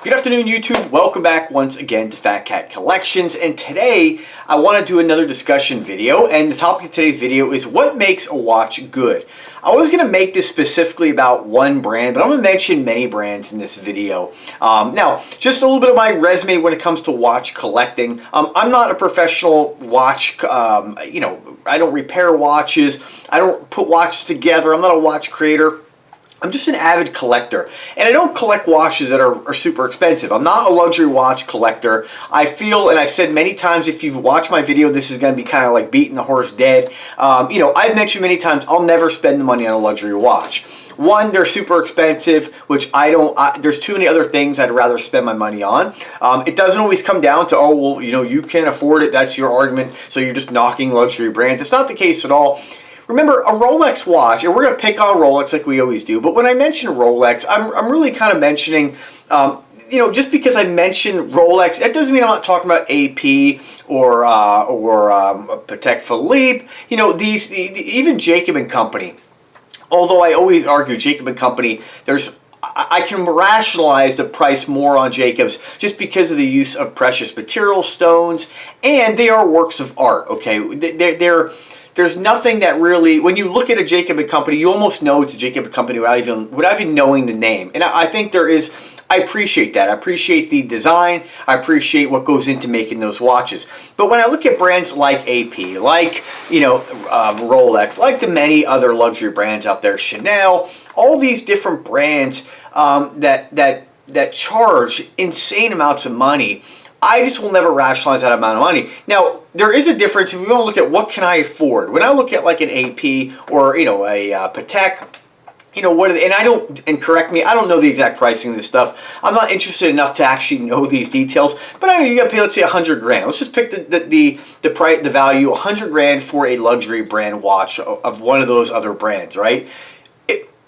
Good afternoon, YouTube. Welcome back once again to Fat Cat Collections, and today I want to do another discussion video, and the topic of today's video is what makes a watch good. I was going to make this specifically about one brand, but I'm going to mention many brands in this video. Now, just a little bit of my resume when it comes to watch collecting. I'm not a professional watch, I don't repair watches, I don't put watches together, I'm not a watch creator. I'm just an avid collector, and I don't collect watches that are super expensive. I'm not a luxury watch collector. I feel, and I've said many times, if you've watched my video, this is going to be kind of like beating the horse dead. I've mentioned many times, I'll never spend the money on a luxury watch. One, they're super expensive, which there's too many other things I'd rather spend my money on. It doesn't always come down to, oh, well, you can afford it, that's your argument, so you're just knocking luxury brands. It's not the case at all. Remember, a Rolex watch, and we're going to pick on Rolex like we always do, but when I mention Rolex, I'm really kind of mentioning, just because I mention Rolex, that doesn't mean I'm not talking about AP or Patek Philippe, even Jacob & Company. Although I always argue Jacob & Company, I can rationalize the price more on Jacobs just because of the use of precious materials, stones, and they are works of art, okay? There's nothing that really, when you look at a Jacob & Company, you almost know it's a Jacob & Company without even knowing the name. And I think I appreciate that. I appreciate the design. I appreciate what goes into making those watches. But when I look at brands like AP, like, Rolex, like the many other luxury brands out there, Chanel, all these different brands that charge insane amounts of money, I just will never rationalize that amount of money. Now, there is a difference if we want to look at what can I afford. When I look at like an AP or, a Patek, and correct me, I don't know the exact pricing of this stuff. I'm not interested enough to actually know these details, but I know you got to pay, let's say, 100 grand. Let's just pick the price, the value, 100 grand for a luxury brand watch of one of those other brands, right?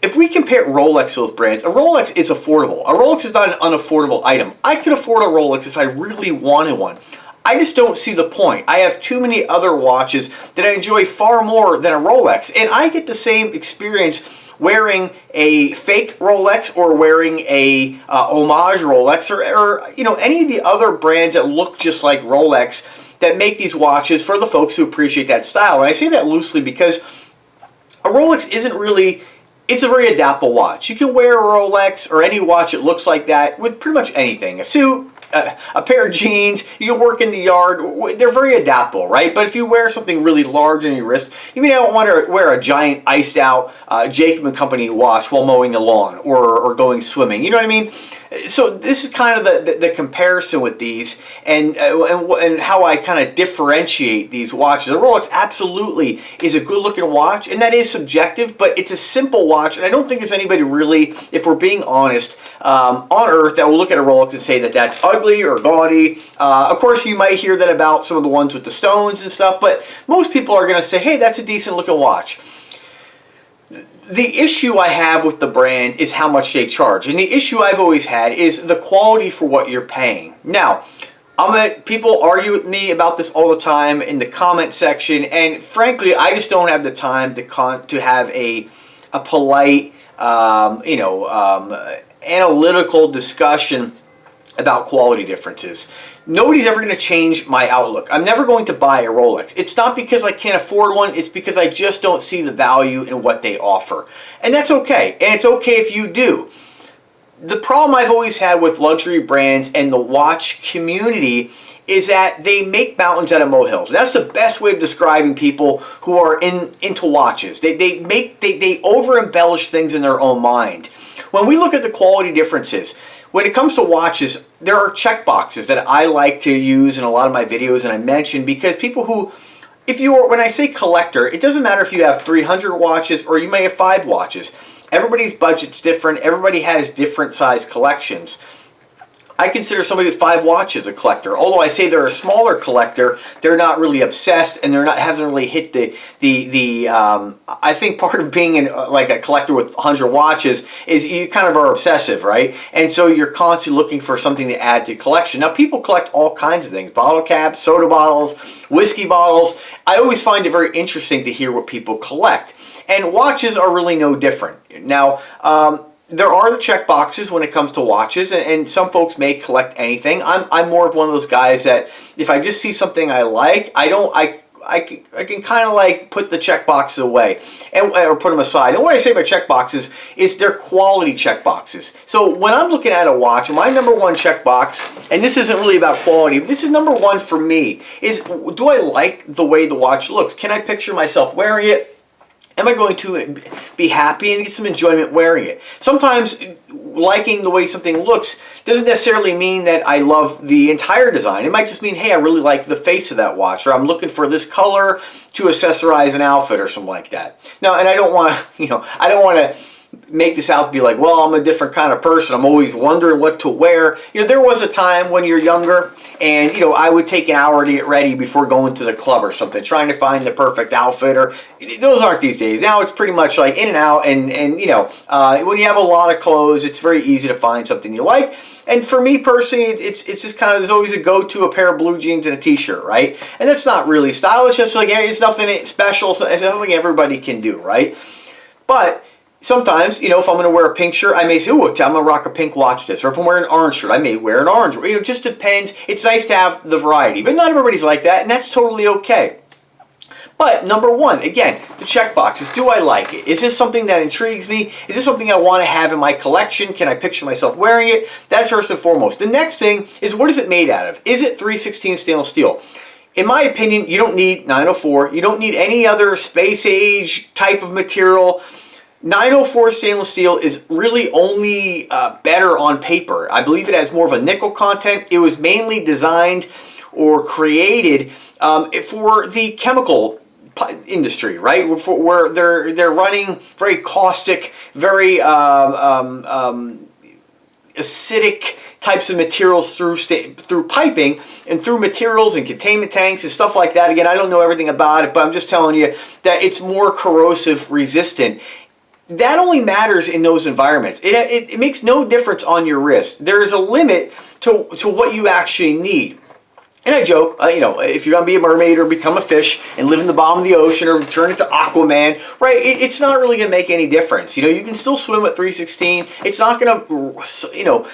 If we compare Rolex to those brands, a Rolex is affordable. A Rolex is not an unaffordable item. I could afford a Rolex if I really wanted one. I just don't see the point. I have too many other watches that I enjoy far more than a Rolex. And I get the same experience wearing a fake Rolex or wearing a homage Rolex or any of the other brands that look just like Rolex that make these watches for the folks who appreciate that style. And I say that loosely because a Rolex isn't really... It's a very adaptable watch. You can wear a Rolex or any watch that looks like that with pretty much anything. A suit, a pair of jeans, you can work in the yard. They're very adaptable, right? But if you wear something really large on your wrist, you may not want to wear a giant iced out Jacob & Company watch while mowing the lawn or going swimming. You know what I mean? So this is kind of the comparison with these and how I kind of differentiate these watches. A Rolex absolutely is a good looking watch, and that is subjective, but it's a simple watch, and I don't think there's anybody really, if we're being honest, on earth that will look at a Rolex and say that that's ugly or gaudy. Of course, you might hear that about some of the ones with the stones and stuff, but most people are going to say, hey, that's a decent looking watch. The issue I have with the brand is how much they charge. And the issue I've always had is the quality for what you're paying. Now, people argue with me about this all the time in the comment section, and frankly, I just don't have the time to have a polite, analytical discussion about quality differences. Nobody's ever going to change my outlook. I'm never going to buy a Rolex. It's not because I can't afford one. It's because I just don't see the value in what they offer. And that's okay. And it's okay if you do. The problem I've always had with luxury brands and the watch community is that they make mountains out of molehills. And that's the best way of describing people who are into watches. They over-embellish things in their own mind. When we look at the quality differences, when it comes to watches, there are checkboxes that I like to use in a lot of my videos, and I mention because people who, when I say collector, it doesn't matter if you have 300 watches or you may have 5 watches. Everybody's budget's different. Everybody has different size collections. I consider somebody with 5 watches a collector. Although I say they're a smaller collector, they're not really obsessed, and haven't really hit I think part of being like a collector with 100 watches is you kind of are obsessive, right? And so you're constantly looking for something to add to your collection. Now, people collect all kinds of things: bottle caps, soda bottles, whiskey bottles. I always find it very interesting to hear what people collect, and watches are really no different. Now, there are the check boxes when it comes to watches, and some folks may collect anything. I'm more of one of those guys that if I just see something I like, I can kind of like put the check boxes away or put them aside. And what I say by check boxes is they're quality check boxes. So when I'm looking at a watch, my number one check box, and this isn't really about quality, but this is number one for me, is do I like the way the watch looks? Can I picture myself wearing it? Am I going to be happy and get some enjoyment wearing it? Sometimes liking the way something looks doesn't necessarily mean that I love the entire design. It might just mean, hey, I really like the face of that watch, or I'm looking for this color to accessorize an outfit or something like that. Now, and I don't want to, I don't want to make this out to be like, well, I'm a different kind of person. I'm always wondering what to wear. There was a time when you're younger and, I would take an hour to get ready before going to the club or something, trying to find the perfect outfit, or those aren't these days. Now it's pretty much like in and out, and when you have a lot of clothes, it's very easy to find something you like. And for me personally, it's just kind of, there's always a go-to, a pair of blue jeans and a t-shirt, right? And that's not really style. It's just like, it's nothing special. So it's something everybody can do, right? But sometimes, if I'm going to wear a pink shirt, I may say, I'm going to rock a pink watch this. Or if I'm wearing an orange shirt, I may wear an orange. It just depends. It's nice to have the variety. But not everybody's like that, and that's totally okay. But number one, again, the check boxes. Do I like it? Is this something that intrigues me? Is this something I want to have in my collection? Can I picture myself wearing it? That's first and foremost. The next thing is, what is it made out of? Is it 3/16 stainless steel? In my opinion, you don't need 904. You don't need any other space age type of material. 904 stainless steel is really only better on paper. I believe it has more of a nickel content. It was mainly designed or created for the chemical industry, right? Where they're running very caustic, very acidic types of materials through piping and through materials and containment tanks and stuff like that. Again, I don't know everything about it, but I'm just telling you that it's more corrosive resistant. That only matters in those environments. It makes no difference on your wrist. There is a limit to what you actually need. And I joke, if you're going to be a mermaid or become a fish and live in the bottom of the ocean or turn into Aquaman, right, it's not really going to make any difference. You can still swim at 3/16. It's not going to,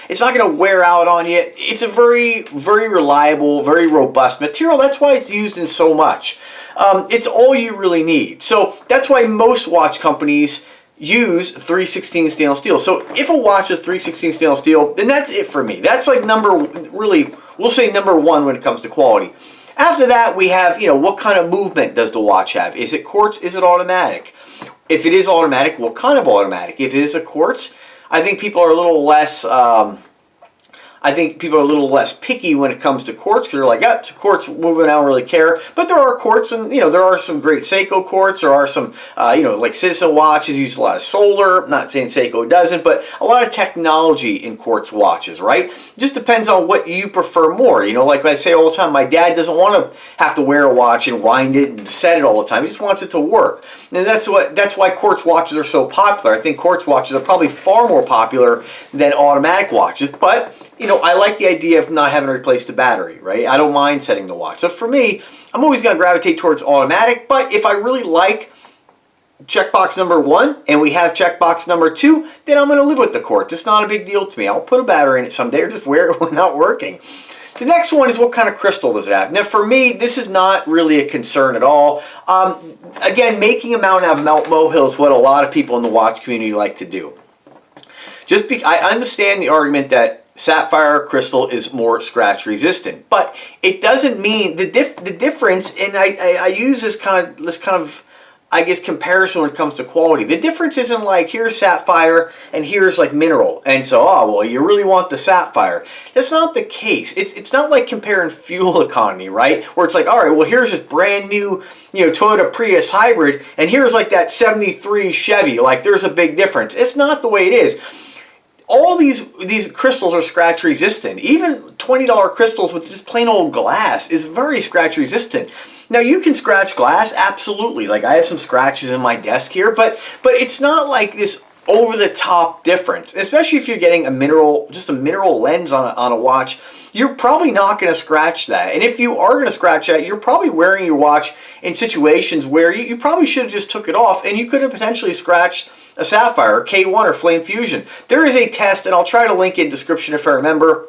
it's not going to wear out on you. It's a very, very reliable, very robust material. That's why it's used in so much. It's all you really need. So that's why most watch companies use 3/16 stainless steel. So if a watch is 3/16 stainless steel, then that's it for me. That's like we'll say number one when it comes to quality. After that, we have, what kind of movement does the watch have? Is it quartz? Is it automatic? If it is automatic, what kind of automatic? If it is a quartz, I think people are a little less picky when it comes to quartz, because they're like, it's a quartz movement, I don't really care. But there are quartz, and there are some great Seiko quartz. There are some, like Citizen watches use a lot of solar. I'm not saying Seiko doesn't, but a lot of technology in quartz watches, right? It just depends on what you prefer more. Like I say all the time, my dad doesn't want to have to wear a watch and wind it and set it all the time. He just wants it to work. And that's why quartz watches are so popular. I think quartz watches are probably far more popular than automatic watches, but I like the idea of not having to replace the battery, right? I don't mind setting the watch. So for me, I'm always going to gravitate towards automatic, but if I really like checkbox number one and we have checkbox number two, then I'm going to live with the quartz. It's not a big deal to me. I'll put a battery in it someday or just wear it when not working. The next one is, what kind of crystal does it have? Now for me, this is not really a concern at all. Again, making a mount out of molehill is what a lot of people in the watch community like to do. I understand the argument that sapphire crystal is more scratch resistant, but it doesn't mean the difference. And I use this kind of I guess comparison when it comes to quality. The difference isn't like, here's sapphire and here's like mineral, and so well, you really want the sapphire. That's not the case. It's not like comparing fuel economy, right? Where it's like, all right, well, here's this brand new Toyota Prius hybrid, and here's like that 73 Chevy. Like, there's a big difference. It's not the way it is. All these crystals are scratch resistant. Even $20 crystals with just plain old glass is very scratch resistant. Now you can scratch glass, absolutely. Like, I have some scratches in my desk here, but it's not like this over-the-top difference, especially if you're getting just a mineral lens on a watch. You're probably not going to scratch that. And if you are going to scratch that, you're probably wearing your watch in situations where you probably should have just took it off, and you could have potentially scratched a Sapphire or K1 or Flame Fusion. There is a test, and I'll try to link it in the description if I remember,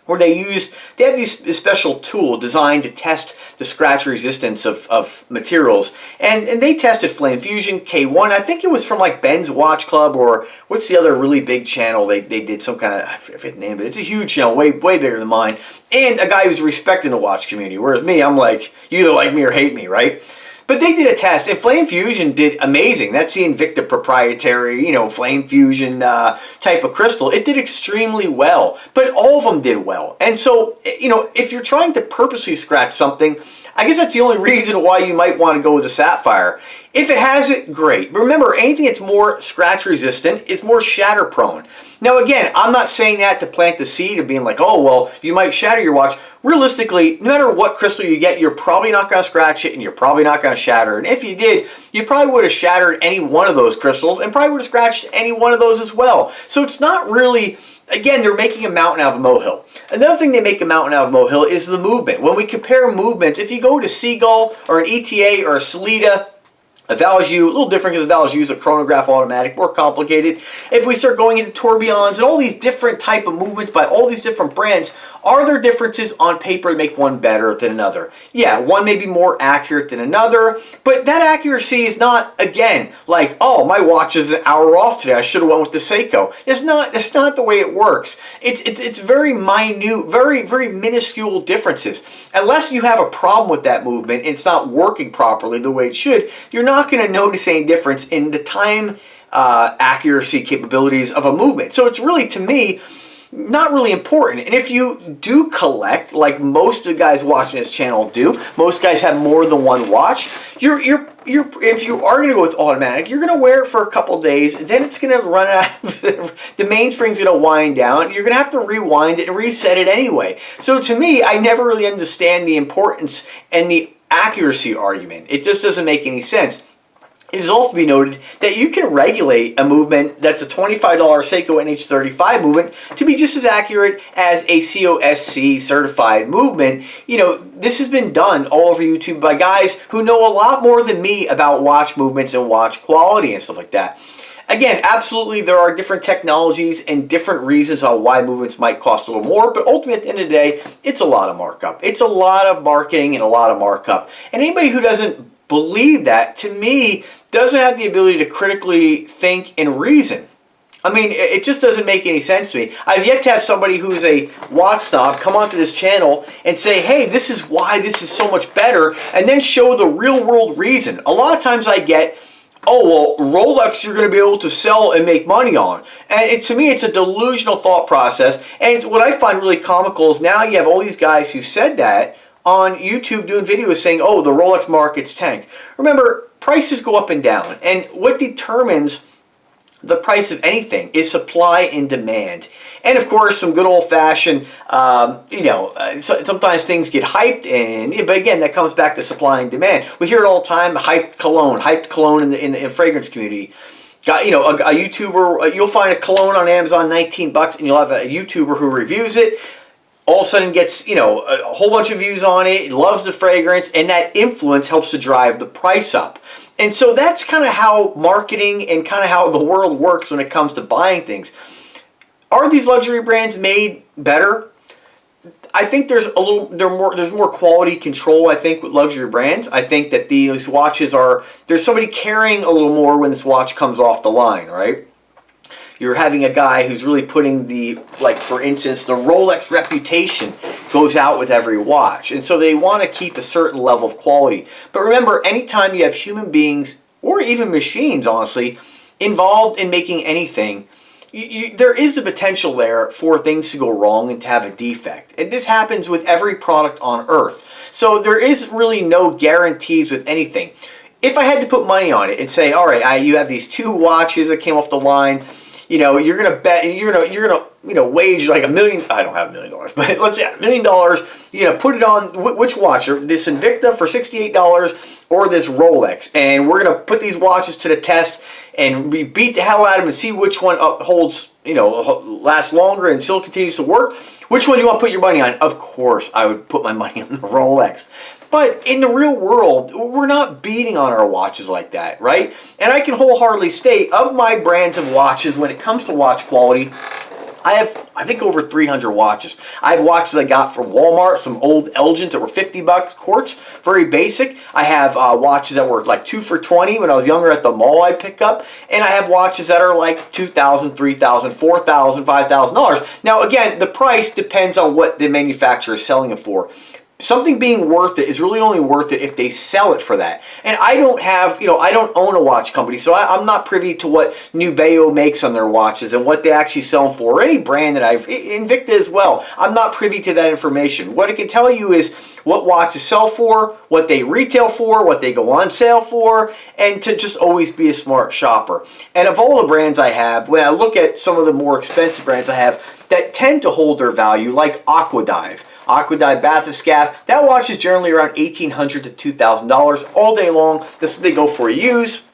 where they have this special tool designed to test the scratch resistance of materials. And they tested Flame Fusion, K1. I think it was from like Ben's Watch Club, or what's the other really big channel? They did some kind of, I forget the name, but it's a huge channel, way bigger than mine. And a guy who's respecting the watch community. Whereas me, I'm like, you either like me or hate me, right? But they did a test, and Flame Fusion did amazing. That's the Invicta proprietary, Flame Fusion type of crystal. It did extremely well, but all of them did well. And so, if you're trying to purposely scratch something, I guess that's the only reason why you might want to go with a Sapphire. If it has it, great. But remember, anything that's more scratch resistant is more shatter prone. Now again, I'm not saying that to plant the seed of being like, oh, well, you might shatter your watch. Realistically, no matter what crystal you get, you're probably not going to scratch it, and you're probably not going to shatter it. And if you did, you probably would have shattered any one of those crystals and probably would have scratched any one of those as well. So it's not really, again, they're making a mountain out of a molehill. Another thing they make a mountain out of a molehill is the movement. When we compare movements, if you go to Seagull or an ETA or a Sellita, a Valjoux, a little different because the Valjoux is a chronograph automatic, more complicated. If we start going into tourbillons and all these different type of movements by all these different brands, are there differences on paper that make one better than another? Yeah, one may be more accurate than another, but that accuracy is not, again, like, oh, my watch is an hour off today, I should have went with the Seiko. That's not the way it works. It's very minute, very minuscule differences. Unless you have a problem with that movement and it's not working properly the way it should, you're not going to notice any difference in the time accuracy capabilities of a movement. So it's really, to me, not really important. And if you do collect, like most of the guys watching this channel do, most guys have more than one watch, if you are going to go with automatic, you're going to wear it for a couple days, then it's going to run out, the mainspring's going to wind down, you're going to have to rewind it and reset it anyway. So to me, I never really understand the importance and the accuracy argument. It just doesn't make any sense. It is also to be noted that you can regulate a movement that's a $25 Seiko NH35 movement to be just as accurate as a COSC certified movement. This has been done all over YouTube by guys who know a lot more than me about watch movements and watch quality and stuff like that. Again, absolutely, there are different technologies and different reasons on why movements might cost a little more, but ultimately, at the end of the day, it's a lot of markup. It's a lot of marketing and a lot of markup. And anybody who doesn't believe that, to me, doesn't have the ability to critically think and reason. I mean, it just doesn't make any sense to me. I've yet to have somebody who's a watch snob come onto this channel and say, hey, this is why this is so much better, and then show the real world reason. A lot of times I get, oh, well, Rolex you're going to be able to sell and make money on. And to me, it's a delusional thought process. And what I find really comical is now you have all these guys who said that on YouTube doing videos saying, oh, the Rolex market's tanked. Remember, prices go up and down. And what determines the price of anything is supply and demand. And of course, some good old-fashioned, sometimes things get hyped, but again, that comes back to supply and demand. We hear it all the time, hyped cologne in the fragrance community. Got, a YouTuber, you'll find a cologne on Amazon, 19 bucks, and you'll have a YouTuber who reviews it. All of a sudden gets, a whole bunch of views on it, loves the fragrance, and that influence helps to drive the price up. And so that's kind of how marketing and kind of how the world works when it comes to buying things. Are these luxury brands made better? I think there's more quality control, I think, with luxury brands. I think that these watches there's somebody caring a little more when this watch comes off the line, right? You're having a guy who's really putting for instance, the Rolex reputation goes out with every watch. And so they want to keep a certain level of quality. But remember, anytime you have human beings, or even machines, honestly, involved in making anything, there is the potential there for things to go wrong and to have a defect. And this happens with every product on Earth. So there is really no guarantees with anything. If I had to put money on it and say, all right, you have these two watches that came off the line, you're gonna bet, you're gonna wage like $1 million. I don't have $1 million, but let's say $1 million. Put it on which watch? This Invicta for $68 or this Rolex, and we're gonna put these watches to the test, and we beat the hell out of them and see which one holds, lasts longer and still continues to work. Which one do you want to put your money on? Of course, I would put my money on the Rolex. But in the real world, we're not beating on our watches like that, right? And I can wholeheartedly state, of my brands of watches, when it comes to watch quality, I have, I think, over 300 watches. I have watches I got from Walmart, some old Elgins that were 50 bucks, quartz, very basic. I have watches that were like 2 for $20 when I was younger at the mall I'd pick up. And I have watches that are like $2,000, $3,000, $4,000, $5,000. Now, again, the price depends on what the manufacturer is selling it for. Something being worth it is really only worth it if they sell it for that. And I don't have, I don't own a watch company, so I'm not privy to what Nubeo makes on their watches and what they actually sell them for, or any brand that Invicta as well. I'm not privy to that information. What I can tell you is what watches sell for, what they retail for, what they go on sale for, and to just always be a smart shopper. And of all the brands I have, when I look at some of the more expensive brands I have that tend to hold their value, like Aquadive Bathyscaphe, that watch is generally around $1,800 to $2,000 all day long. That's what they go for use.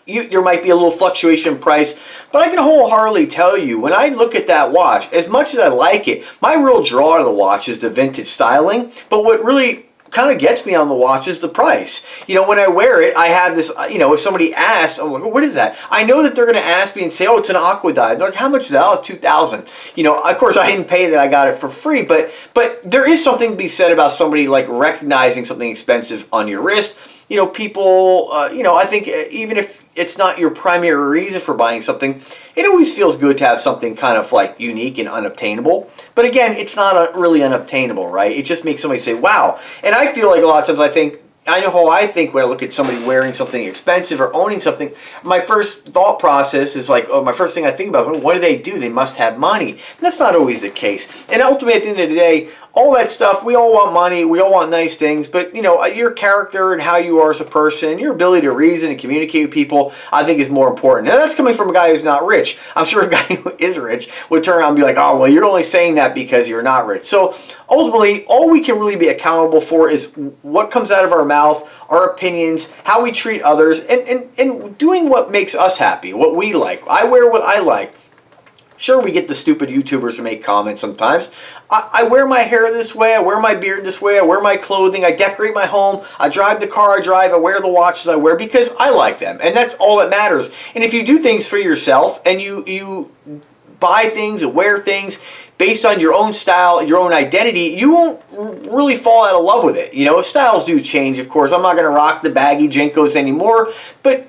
There might be a little fluctuation in price, but I can wholeheartedly tell you, when I look at that watch, as much as I like it, my real draw to the watch is the vintage styling. But what really kind of gets me on the watch is the price. When I wear it, I have this, if somebody asked, I'm like, what is that? I know that they're going to ask me and say, oh, it's an Aquadive. They're like, how much is that? Oh, it's $2,000. Of course, I didn't pay that. I got it for free. But there is something to be said about somebody like recognizing something expensive on your wrist. People, I think even if it's not your primary reason for buying something, it always feels good to have something kind of like unique and unobtainable. But again, it's not really unobtainable, right? It just makes somebody say, wow. And I feel like a lot of times I know how I think when I look at somebody wearing something expensive or owning something. My first thought process is like, my first thing I think about is, what do they do? They must have money. And that's not always the case. And ultimately, at the end of the day, all that stuff, we all want money, we all want nice things, but your character and how you are as a person, your ability to reason and communicate with people, I think is more important. And that's coming from a guy who's not rich. I'm sure a guy who is rich would turn around and be like, oh, well, you're only saying that because you're not rich. So ultimately, all we can really be accountable for is what comes out of our mouth, our opinions, how we treat others, and doing what makes us happy, what we like. I wear what I like. Sure, we get the stupid YouTubers to make comments sometimes. I wear my hair this way, I wear my beard this way, I wear my clothing, I decorate my home, I drive the car I drive, I wear the watches I wear because I like them. And that's all that matters. And if you do things for yourself and you buy things and wear things based on your own style, your own identity, you won't really fall out of love with it. Styles do change, of course. I'm not going to rock the baggy Jinkos anymore, but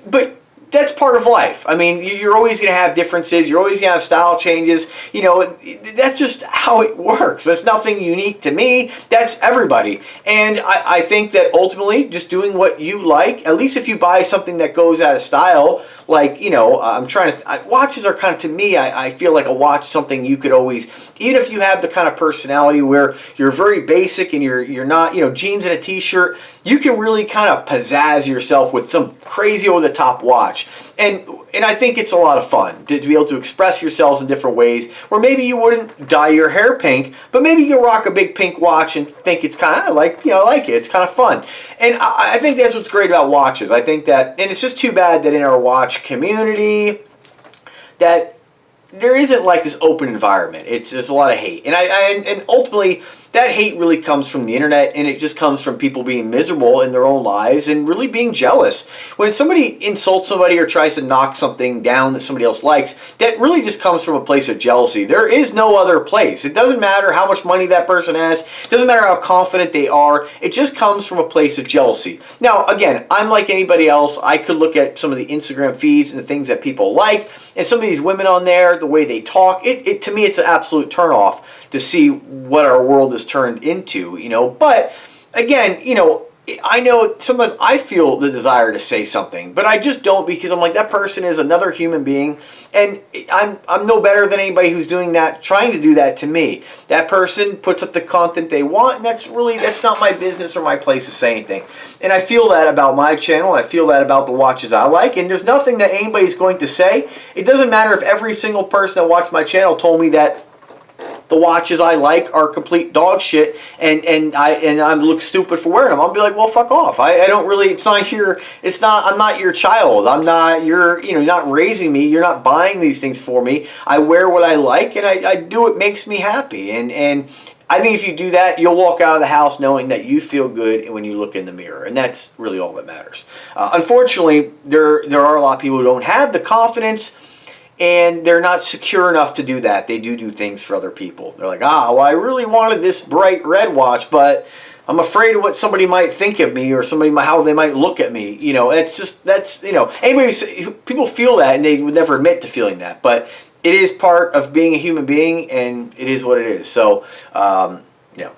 that's part of life. I mean, you're always going to have differences. You're always going to have style changes. That's just how it works. That's nothing unique to me. That's everybody. And I think that ultimately, just doing what you like, at least if you buy something that goes out of style, like, watches are kind of, to me, I feel like a watch is something you could always, even if you have the kind of personality where you're very basic and you're not, jeans and a t-shirt, you can really kind of pizzazz yourself with some crazy over-the-top watch. And I think it's a lot of fun to be able to express yourselves in different ways, where maybe you wouldn't dye your hair pink, but maybe you rock a big pink watch and think it's kind of like, I like it. It's kind of fun. And I think that's what's great about watches. I think that, and it's just too bad that in our watch community, that there isn't like this open environment. There's a lot of hate. And ultimately, that hate really comes from the internet, and it just comes from people being miserable in their own lives and really being jealous. When somebody insults somebody or tries to knock something down that somebody else likes, that really just comes from a place of jealousy. There is no other place. It doesn't matter how much money that person has. It doesn't matter how confident they are. It just comes from a place of jealousy. Now, again, I'm like anybody else. I could look at some of the Instagram feeds and the things that people like, and some of these women on there, the way they talk, to me, it's an absolute turnoff to see what our world is turned into, But again, I know sometimes I feel the desire to say something, but I just don't, because I'm like, that person is another human being, and I'm no better than anybody who's doing that, trying to do that to me. That person puts up the content they want, and that's not my business or my place to say anything. And I feel that about my channel, I feel that about the watches I like, and there's nothing that anybody's going to say. It doesn't matter if every single person that watched my channel told me that the watches I like are complete dog shit, and I look stupid for wearing them, I'll be like, well, fuck off. I don't really, it's not your, it's not, I'm not your child. I'm not your, you know, you're not raising me. You're not buying these things for me. I wear what I like, and I do what makes me happy. And I think if you do that, you'll walk out of the house knowing that you feel good when you look in the mirror, and that's really all that matters. Unfortunately, there are a lot of people who don't have the confidence, and they're not secure enough to do that. They do things for other people. They're like, well, I really wanted this bright red watch, but I'm afraid of what somebody might think of me, or how they might look at me. You know, it's just, that's, you know, people feel that, and they would never admit to feeling that, but it is part of being a human being, and it is what it is. So, you know,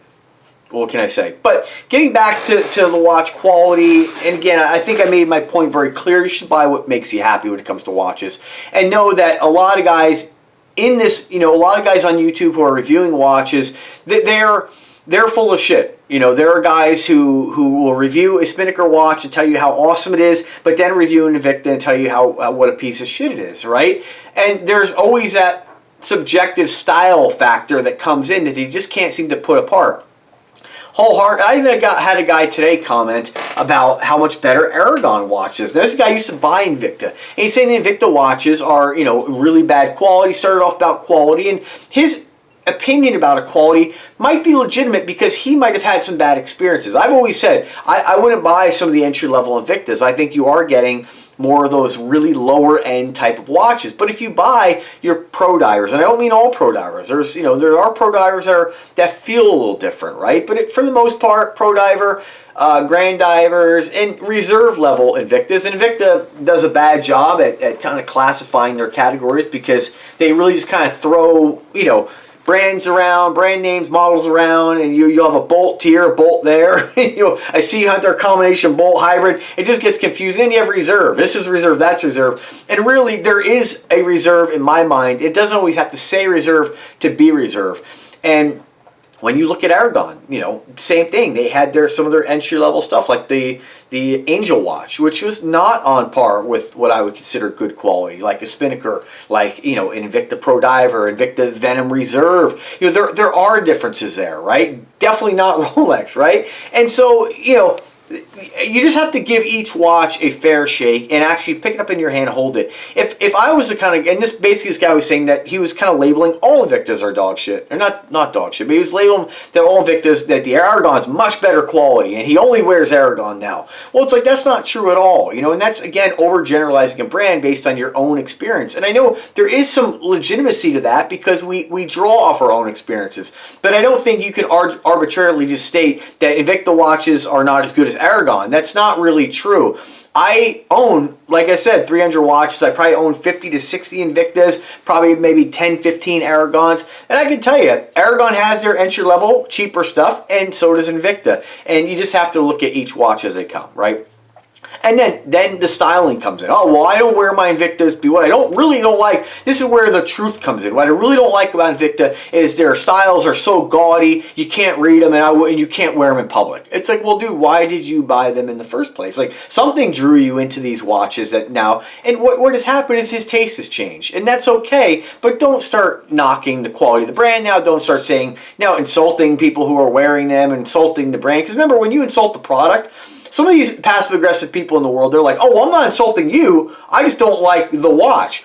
what can I say? But getting back to the watch quality, and again, I think I made my point very clear. You should buy what makes you happy when it comes to watches, and know that a lot of guys in this, you know, a lot of guys on YouTube who are reviewing watches, they're full of shit. You know, there are guys who will review a Spinnaker watch and tell you how awesome it is, but then review an Invicta and tell you what a piece of shit it is, right? And there's always that subjective style factor that comes in that you just can't seem to put apart. I even had a guy today comment about how much better Aragon watches. Now, this guy used to buy Invicta, and he's saying the Invicta watches are, you know, really bad quality. Started off about quality, and his opinion about a quality might be legitimate because he might have had some bad experiences. I've always said I wouldn't buy some of the entry-level Invictas. I think you are getting more of those really lower-end type of watches. But if you buy your pro divers, and I don't mean all pro divers, there's, you know, there are pro divers that feel a little different, right? But for the most part, pro diver, grand divers, and reserve level Invictas. And Invicta does a bad job at kind of classifying their categories because they really just kind of throw, you know, brands around, brand names, models around, and you have a bolt here, a bolt there. You know, I see Hunter combination bolt hybrid. It just gets confusing. Then you have reserve. This is reserve, that's reserve. And really, there is a reserve in my mind. It doesn't always have to say reserve to be reserve. And when you look at Aragon, you know, same thing. They had some of their entry-level stuff, like the Angel watch, which was not on par with what I would consider good quality, like a Spinnaker, like, you know, Invicta Pro Diver, Invicta Venom Reserve. You know, there are differences there, right? Definitely not Rolex, right? And so, you know, you just have to give each watch a fair shake and actually pick it up in your hand and hold it. If I was the kind of, and this guy was saying that he was kind of labeling all Invictas are dog shit, or not dog shit, but he was labeling that all Invictas, that the Aragon's much better quality, and he only wears Aragon now. Well, it's like, that's not true at all, you know, and that's, again, overgeneralizing a brand based on your own experience. And I know there is some legitimacy to that because we draw off our own experiences, but I don't think you can arbitrarily just state that Invicta watches are not as good as Aragon. That's not really true. I own, like I said, 300 watches. I probably own 50 to 60 Invictas, probably maybe 10, 15 Aragons. And I can tell you, Aragon has their entry-level, cheaper stuff, and so does Invicta. And you just have to look at each watch as they come, right? And then the styling comes in. Oh, well, I don't wear my Invictas. What I really don't like, this is where the truth comes in. What I really don't like about Invicta is their styles are so gaudy, you can't read them, and you can't wear them in public. It's like, well, dude, why did you buy them in the first place? Like, something drew you into these watches that now, and what has happened is his taste has changed. And that's okay, but don't start knocking the quality of the brand now. Don't start saying, now, insulting people who are wearing them, insulting the brand. Because remember, when you insult the product, some of these passive-aggressive people in the world, they're like, oh, well, I'm not insulting you. I just don't like the watch.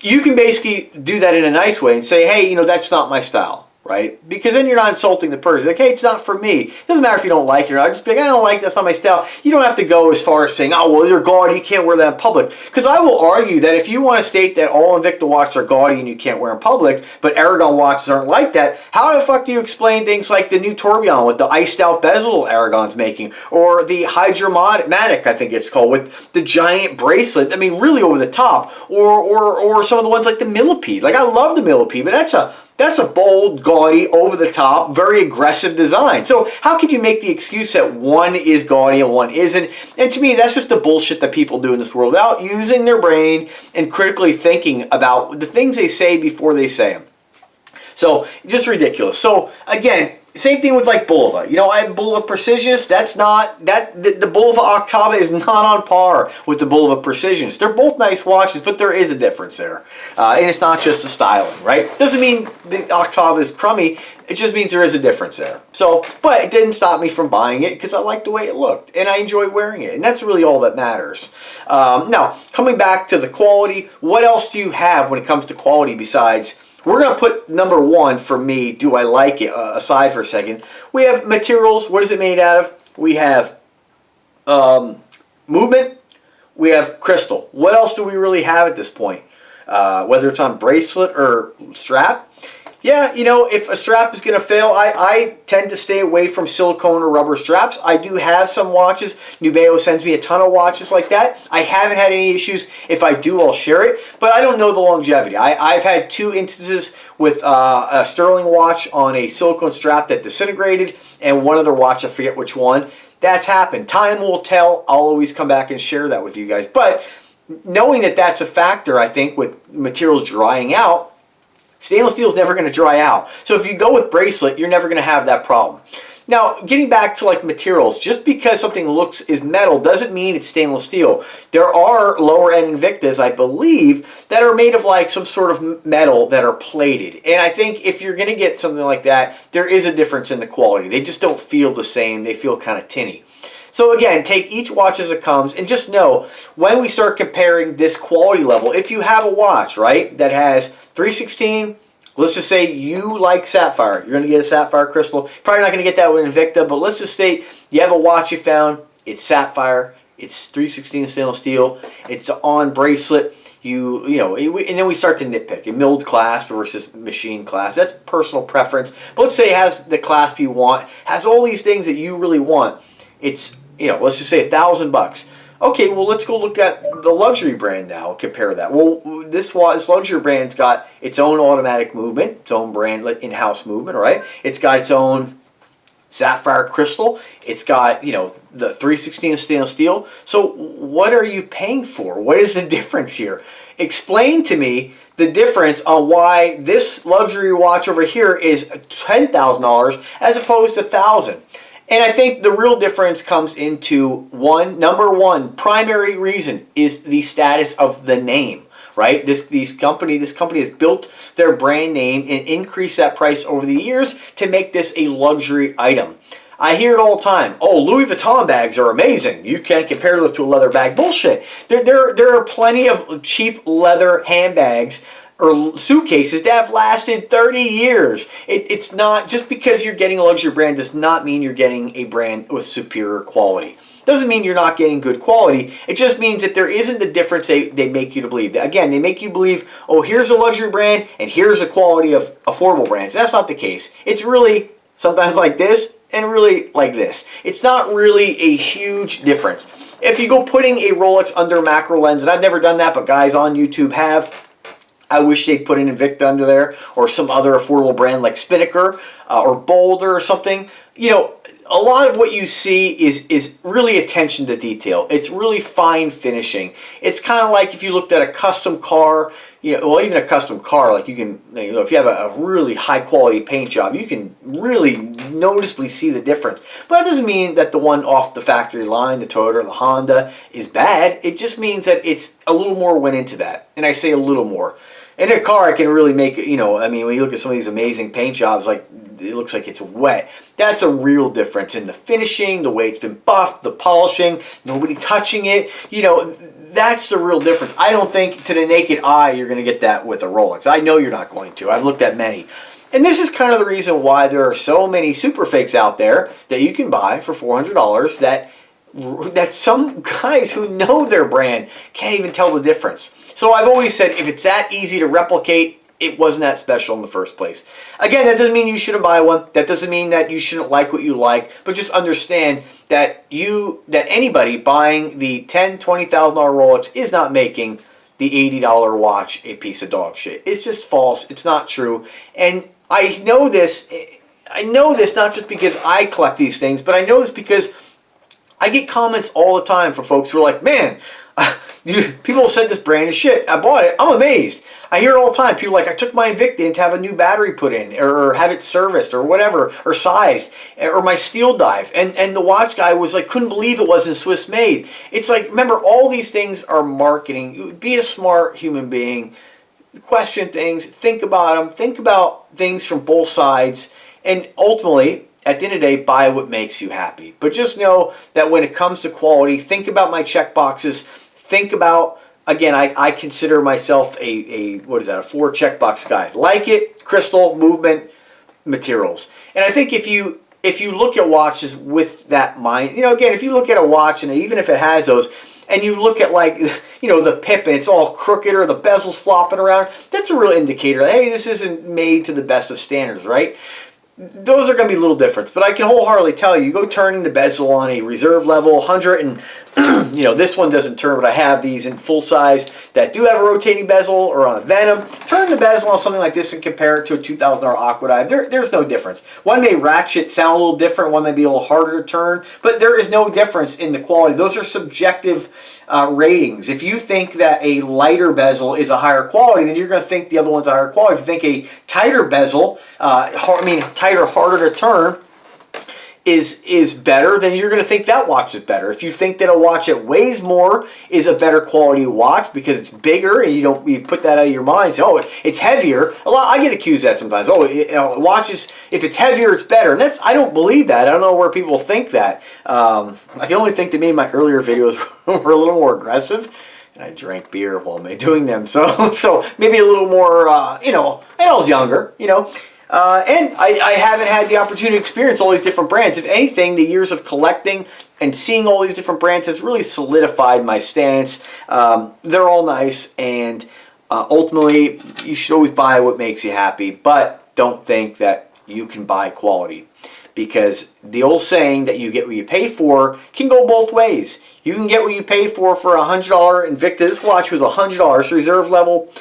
You can basically do that in a nice way and say, hey, you know, that's not my style, right? Because then you're not insulting the person. Like, hey, it's not for me. It doesn't matter if you don't like it or not. Just be like, I don't like that's not my style. You don't have to go as far as saying, oh, well, they're gaudy, you can't wear that in public. Because I will argue that if you want to state that all Invicta watches are gaudy and you can't wear in public, but Aragon watches aren't like that, how the fuck do you explain things like the new tourbillon with the iced out bezel Aragon's making, or the Hydromatic, I think it's called, with the giant bracelet, I mean, really over the top, or some of the ones like the Millipede. Like, I love the Millipede, but that's a bold, gaudy, over-the-top, very aggressive design. So how can you make the excuse that one is gaudy and one isn't? And to me, that's just the bullshit that people do in this world without using their brain and critically thinking about the things they say before they say them. So, just ridiculous. So, again, Same thing with like Bulova. You know, I have Bulova Precisions. That's not, the Bulova Octava is not on par with the Bulova Precisions. They're both nice watches, but there is a difference there. And it's not just a styling, right? Doesn't mean the Octava is crummy. It just means there is a difference there. So, but it didn't stop me from buying it because I liked the way it looked and I enjoy wearing it. And that's really all that matters. Now, coming back to the quality, what else do you have when it comes to quality besides... We're going to put number one for me, do I like it, aside for a second. We have materials. What is it made out of? We have movement. We have crystal. What else do we really have at this point? Whether it's on bracelet or strap. Yeah, you know, if a strap is going to fail, I tend to stay away from silicone or rubber straps. I do have some watches. Nubeo sends me a ton of watches like that. I haven't had any issues. If I do, I'll share it. But I don't know the longevity. I've had 2 instances with a Sterling watch on a silicone strap that disintegrated, and one other watch, I forget which one. That's happened. Time will tell. I'll always come back and share that with you guys. But knowing that that's a factor, I think, with materials drying out, stainless steel is never going to dry out. So if you go with bracelet, you're never going to have that problem. Now, getting back to like materials, just because something is metal doesn't mean it's stainless steel. There are lower end Invictas, I believe, that are made of like some sort of metal that are plated. And I think if you're going to get something like that, there is a difference in the quality. They just don't feel the same. They feel kind of tinny. So again, take each watch as it comes and just know when we start comparing this quality level, if you have a watch, right, that has 316, let's just say you like sapphire. You're going to get a sapphire crystal. Probably not going to get that with Invicta, but let's just say you have a watch you found, it's sapphire, it's 316 stainless steel, it's on bracelet, you know, and then we start to nitpick. A milled clasp versus machine clasp. That's personal preference. But let's say it has the clasp you want, has all these things that you really want. It's, you know, let's just say $1,000. Okay, well, let's go look at the luxury brand now. Compare that. Well, this luxury brand's got its own automatic movement, its own brand in-house movement, right? It's got its own sapphire crystal. It's got, you know, the 316 stainless steel. So what are you paying for? What is the difference here? Explain to me the difference on why this luxury watch over here is $10,000 as opposed to $1,000. And I think the real difference comes into number one, primary reason is the status of the name, right? This company has built their brand name and increased that price over the years to make this a luxury item. I hear it all the time. Oh, Louis Vuitton bags are amazing. You can't compare those to a leather bag. Bullshit. There are plenty of cheap leather handbags or suitcases that have lasted 30 years. It's not, just because you're getting a luxury brand does not mean you're getting a brand with superior quality. Doesn't mean you're not getting good quality. It just means that there isn't the difference they make you to believe. Again, they make you believe, oh, here's a luxury brand and here's the quality of affordable brands. That's not the case. It's really sometimes like this and really like this. It's not really a huge difference. If you go putting a Rolex under a macro lens, and I've never done that, but guys on YouTube have, I wish they'd put an Invicta under there or some other affordable brand like Spinnaker or Boulder or something. You know, a lot of what you see is really attention to detail. It's really fine finishing. It's kind of like if you looked at a custom car, you know, well, even a custom car, like you can, you know, if you have a really high quality paint job, you can really noticeably see the difference. But that doesn't mean that the one off the factory line, the Toyota or the Honda, is bad. It just means that it's a little more went into that. And I say a little more. In a car, I can really make, you know, I mean, when you look at some of these amazing paint jobs, like it looks like it's wet. That's a real difference in the finishing, the way it's been buffed, the polishing, nobody touching it. You know, that's the real difference. I don't think to the naked eye you're going to get that with a Rolex. I know you're not going to. I've looked at many. And this is kind of the reason why there are so many super fakes out there that you can buy for $400 that some guys who know their brand can't even tell the difference. So I've always said, if it's that easy to replicate, it wasn't that special in the first place. Again, that doesn't mean you shouldn't buy one. That doesn't mean that you shouldn't like what you like. But just understand that anybody buying the $10,000, $20,000 Rolex is not making the $80 watch a piece of dog shit. It's just false. It's not true. And I know this. I know this not just because I collect these things, but I know this because I get comments all the time from folks who are like, man, People have said this brand is shit. I bought it. I'm amazed. I hear it all the time. People are like, I took my Invicta in to have a new battery put in, or have it serviced, or whatever, or sized, or my steel dive. And the watch guy was like, couldn't believe it wasn't Swiss made. It's like, remember, all these things are marketing. Be a smart human being. Question things. Think about them. Think about things from both sides. And ultimately, at the end of the day, buy what makes you happy. But just know that when it comes to quality, think about my checkboxes. Think about, again, I consider myself a 4 checkbox guy. Like it, crystal, movement, materials. And I think if you look at watches with that mind, again, if you look at a watch, and even if it has those, and you look at, like, the pip and it's all crooked or the bezel's flopping around, that's a real indicator that, hey, this isn't made to the best of standards, right? Those are going to be little difference, but I can wholeheartedly tell you, go turning the bezel on a reserve level 100, and this one doesn't turn, but I have these in full size that do have a rotating bezel, or on a Venom. Turn the bezel on something like this and compare it to a $2,000 Aquadive. There's no difference. One may ratchet, sound a little different. One may be a little harder to turn, but there is no difference in the quality. Those are subjective ratings. If you think that a lighter bezel is a higher quality, then you're going to think the other one's a higher quality. If you think a tighter bezel, tighter, harder to turn, is better, then you're going to think that watch is better. If you think that a watch that weighs more is a better quality watch because it's bigger, and you put that out of your mind and say, oh, it's heavier. I get accused of that sometimes. Oh, watches, if it's heavier, it's better. And I don't believe that. I don't know where people think that. I can only think that maybe my earlier videos were a little more aggressive, and I drank beer while doing them. So maybe a little more, and I was younger, and I haven't had the opportunity to experience all these different brands. If anything, the years of collecting and seeing all these different brands has really solidified my stance. They're all nice, and ultimately, you should always buy what makes you happy, but don't think that you can buy quality, because the old saying that you get what you pay for can go both ways. You can get what you pay for a $100 Invicta. This watch was $100, reserve level,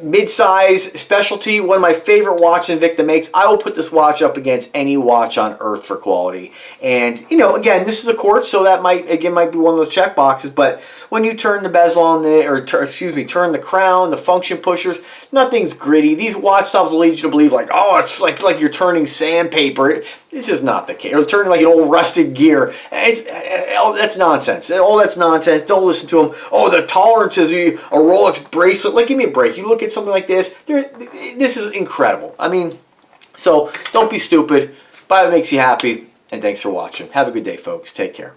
mid-size, specialty, one of my favorite watches Invicta makes. I will put this watch up against any watch on earth for quality. And, again, this is a quartz, so that might be one of those check boxes, but when you turn the bezel on turn the crown, the function pushers, nothing's gritty. These watch stops will lead you to believe, like, oh, it's like you're turning sandpaper. It's just not the case. Or turning like an old rusted gear. That's nonsense. All that's nonsense. Don't listen to them. Oh, the tolerances, a Rolex bracelet. Like, give me a break. You look at something like this. This is incredible. So don't be stupid. Buy what makes you happy. And thanks for watching. Have a good day, folks. Take care.